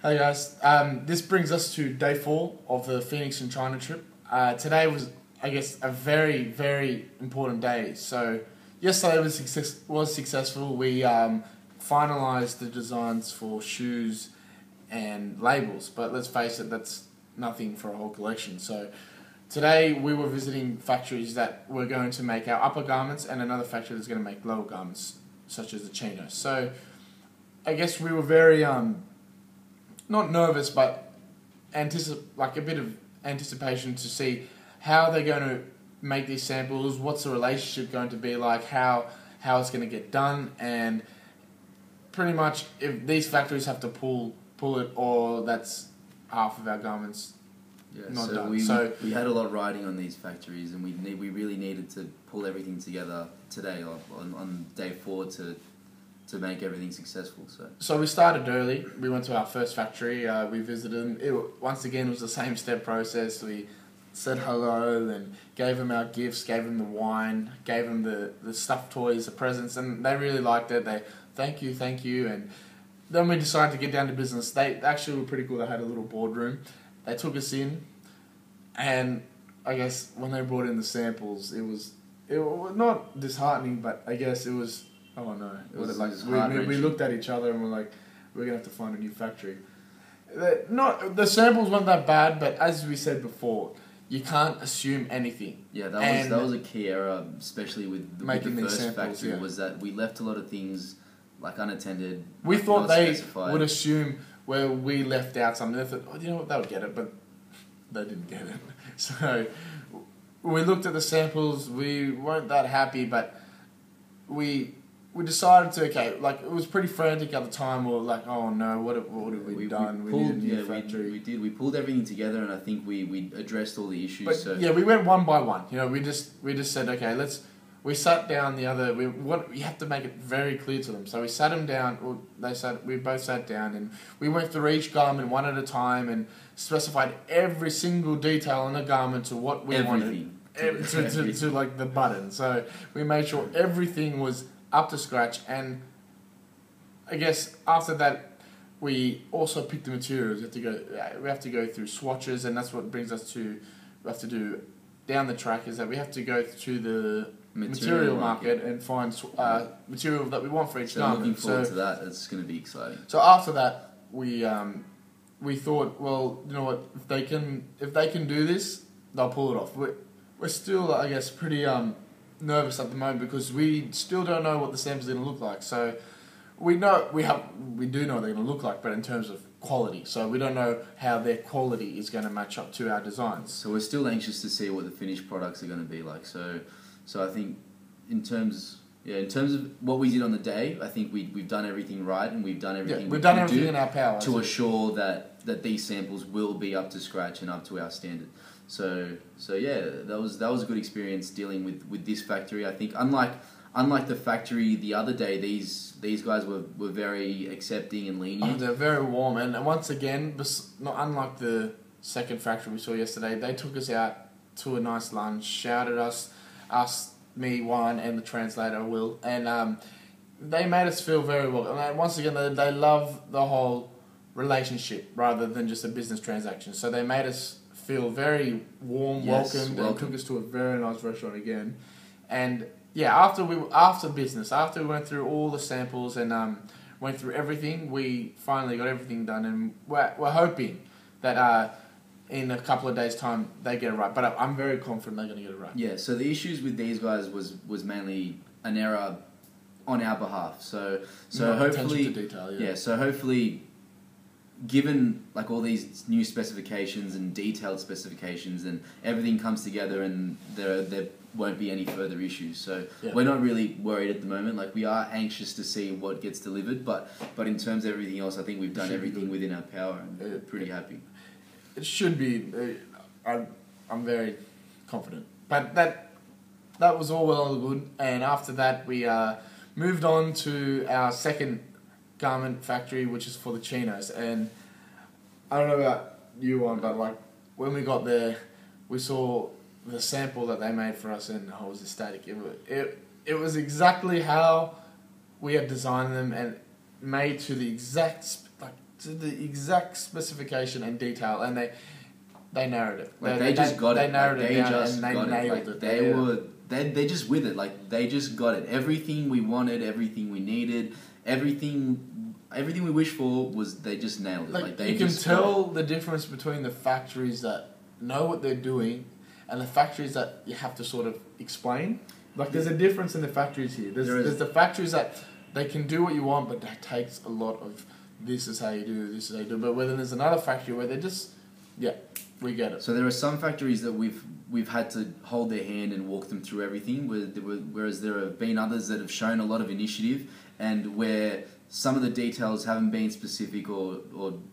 Hey guys, this brings us to day 4 of the Phoenix and China trip. Today was, I guess, a very, very important day. So yesterday was successful. We finalised the designs for shoes and labels, but let's face it, that's nothing for a whole collection. So today we were visiting factories that were going to make our upper garments and another factory that's going to make lower garments, such as the chino. So I guess we were very not nervous, but a bit of anticipation to see how they're going to make these samples, what's the relationship going to be like, how it's going to get done, and pretty much if these factories have to pull it, or that's half of our garments not done. We had a lot riding on these factories, and we really needed to pull everything together today on day 4 to make everything successful. So we started early. We went to our first factory. We visited them. Once again, it was the same step process. We said hello and gave them our gifts, gave them the wine, gave them the stuffed toys, the presents, and they really liked it. They thank you, and then we decided to get down to business. They actually were pretty cool. They had a little boardroom. They took us in, and I guess when they brought in the samples, it was not disheartening, but I guess it was. Oh no! We looked at each other and we're like, we're gonna have to find a new factory. The samples weren't that bad, but as we said before, you can't assume anything. Yeah, that was a key error, especially with the first samples, factory. Was that we left a lot of things like unattended. We thought they would assume where we left out something. They thought, you know what, they would get it, but they didn't get it. So we looked at the samples. We weren't that happy, but we decided to, it was pretty frantic at the time. We were like, oh no, what have we done? We needed a new factory. We pulled everything together, and I think we addressed all the issues. But yeah, we went one by one. We just said, okay, we sat down we have to make it very clear to them. So we sat them down, we both sat down, and we went through each garment one at a time and specified every single detail on the garment to what we wanted. To like the button. So we made sure everything was up to scratch, and I guess after that we also picked the materials. We have to go through swatches, and that's what brings us to we have to do down the track is that we have to go to the material market and find material that we want for each garment. Looking forward to that. It's going to be exciting. So after that we thought, well, you know what, if they can do this, they'll pull it off. We're still, I guess, pretty nervous at the moment because we still don't know what the samples are going to look like. So we do know what they're going to look like, but in terms of quality. So we don't know how their quality is going to match up to our designs. So we're still anxious to see what the finished products are going to be like. So I think in terms of what we did on the day, I think we've done everything right, and we've done everything in our power to assure that these samples will be up to scratch and up to our standard. So yeah, that was a good experience dealing with this factory. I think unlike the factory the other day, these guys were very accepting and lenient. They're very warm, and once again, not unlike the second factory we saw yesterday, they took us out to a nice lunch, shouted us, me, Juan, and the translator Will, and they made us feel very welcome. And once again, they love the whole relationship rather than just a business transaction. So they made us feel very warm, welcomed, and took us to a very nice restaurant again. And yeah, after we went through all the samples and went through everything, we finally got everything done, and we're hoping that in a couple of days' time they get it right. But I'm very confident they're going to get it right. Yeah. So the issues with these guys was mainly an error on our behalf. So hopefully, attention to detail. Yeah. So hopefully, given like all these new specifications and detailed specifications, and everything comes together, and there won't be any further issues. So we're not really worried at the moment. Like, we are anxious to see what gets delivered, but in terms of everything else, I think we've done everything within our power, and pretty happy. It should be. I'm very confident. But that was all well and good. And after that, we moved on to our second garment factory, which is for the chinos. And I don't know about you, Juan, but like when we got there, we saw the sample that they made for us, and I was ecstatic. It was exactly how we had designed them, and made to the exact to the exact specification and detail, and they narrowed it. Like they just got it. They narrowed Like, it down just and they got nailed it. Like, it. They're just with it. Like they just got it. Everything we wanted, everything we needed, everything we wished for was they just nailed it. Like they you can tell the difference between the factories that know what they're doing and the factories that you have to sort of explain. Like there's a difference in the factories here. There's the factories that they can do what you want, but that takes a lot of this is how you do, this is how you do. But then there's another factory where they're just, yeah, we get it. So there are some factories that we've had to hold their hand and walk them through everything, whereas there have been others that have shown a lot of initiative and where some of the details haven't been specific or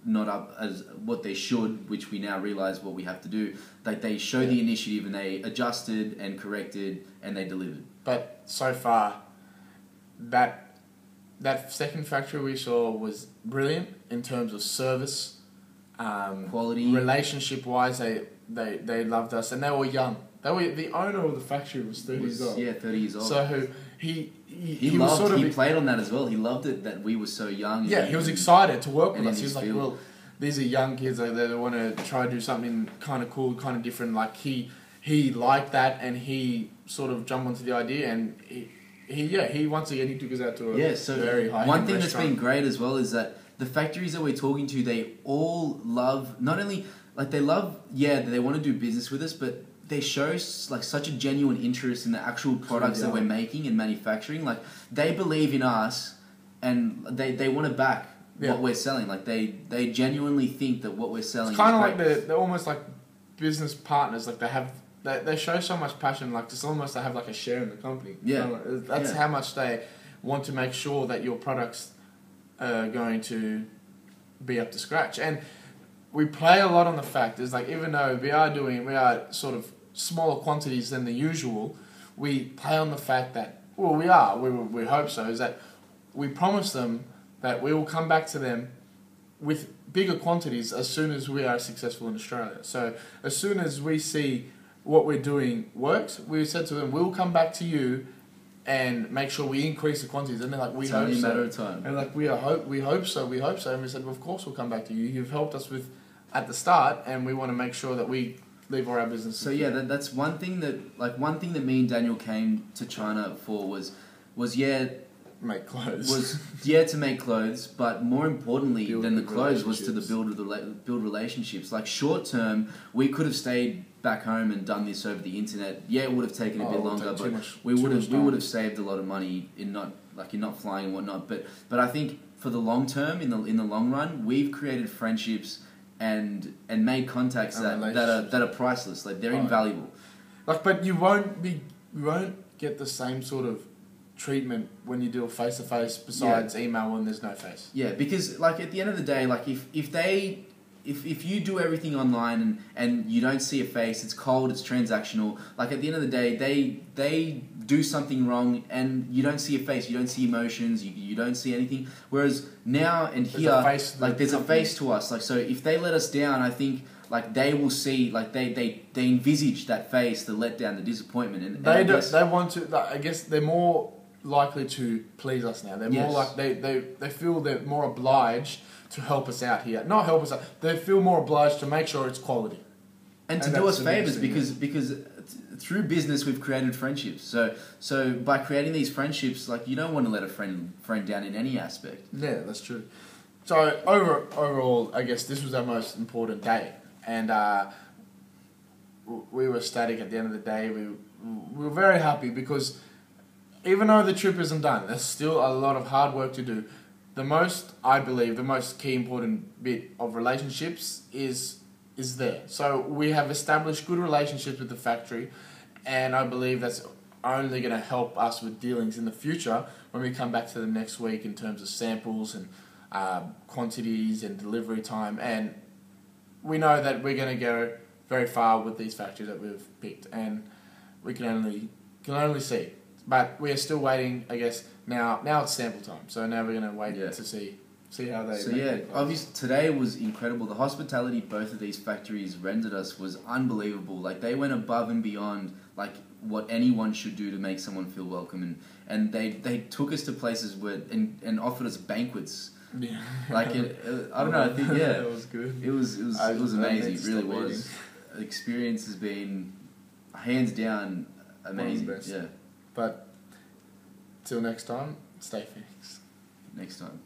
not up as what they should, which we now realise what we have to do. Like they showed the initiative and they adjusted and corrected and they delivered. But so far, that second factory we saw was brilliant in terms of service, quality, relationship wise. They loved us and they were young. The owner of the factory was 30 years old. Yeah, 30 years old. So he played on that as well. He loved it that we were so young. Yeah, he was excited to work with us. He was like, field. well, these are young kids. They want to try to do something kind of cool, kind of different. Like he liked that and he sort of jumped onto the idea and he once again he took us out to a very high. One thing that's restaurant. been great as well is that the factories that we're talking to, they all love not only like they love they want to do business with us, but they show like such a genuine interest in the actual products that we're making and manufacturing. Like they believe in us and they want to back what we're selling. Like they genuinely think that what we're selling it's kind is of like they're almost like business partners. Like they show so much passion. Like it's almost they have like a share in the company. Yeah, that's how much they want to make sure that your products are going to be up to scratch. And we play a lot on the fact is like even though we are sort of smaller quantities than the usual, we play on the fact that we hope so, is that we promise them that we will come back to them with bigger quantities as soon as we are successful in Australia. So as soon as we see what we're doing works, we said to them, we'll come back to you and make sure we increase the quantities. And they're like, we hope so. It's only a matter of time. And like, we hope so. And we said, well, of course we'll come back to you. You've helped us with at the start, and we want to make sure that we leave all our business. So yeah, that's one thing that me and Daniel came to China for was make clothes. To make clothes, but more importantly than the clothes was to build relationships. Like short term, we could have stayed back home and done this over the internet. Yeah, it would have taken a bit longer, but we would have saved a lot of money in not flying and whatnot. But I think for the long term, in the long run, we've created friendships and made contacts that are priceless. Like they're invaluable. Like, but you won't get the same sort of treatment when you do a face to face besides email when there's no face. Yeah, because like at the end of the day, like if you do everything online and you don't see a face, it's cold, it's transactional. Like at the end of the day, they do something wrong and you don't see a face, you don't see emotions, you don't see anything. Whereas now and here, there's a face to us. Like so, if they let us down, I think like they will see, like they envisage that face, the letdown, the disappointment, and they want to. I guess they're more likely to please us now. They're more like they feel they're more obliged to help us out here. Not help us out. They feel more obliged to make sure it's quality. And to do us favours because through business we've created friendships. So by creating these friendships, like you don't want to let a friend down in any aspect. Yeah, that's true. So overall, I guess this was our most important day, and we were ecstatic at the end of the day. We were very happy because even though the trip isn't done, there's still a lot of hard work to do. I believe the most key important bit of relationships is there. So we have established good relationships with the factory, and I believe that's only going to help us with dealings in the future when we come back to them next week in terms of samples and quantities and delivery time. And we know that we're going to go very far with these factories that we've picked, and we can only see. But we are still waiting, I guess. Now it's sample time, so now we're going to wait to see how they. So obviously today was incredible. The hospitality both of these factories rendered us was unbelievable. Like they went above and beyond like what anyone should do to make someone feel welcome, and they took us to places and offered us banquets. Yeah. Like I don't know. I think It was good. It was amazing. It really was. The experience has been hands down amazing. One of the best. Yeah. But till next time, stay Foenix. Next time.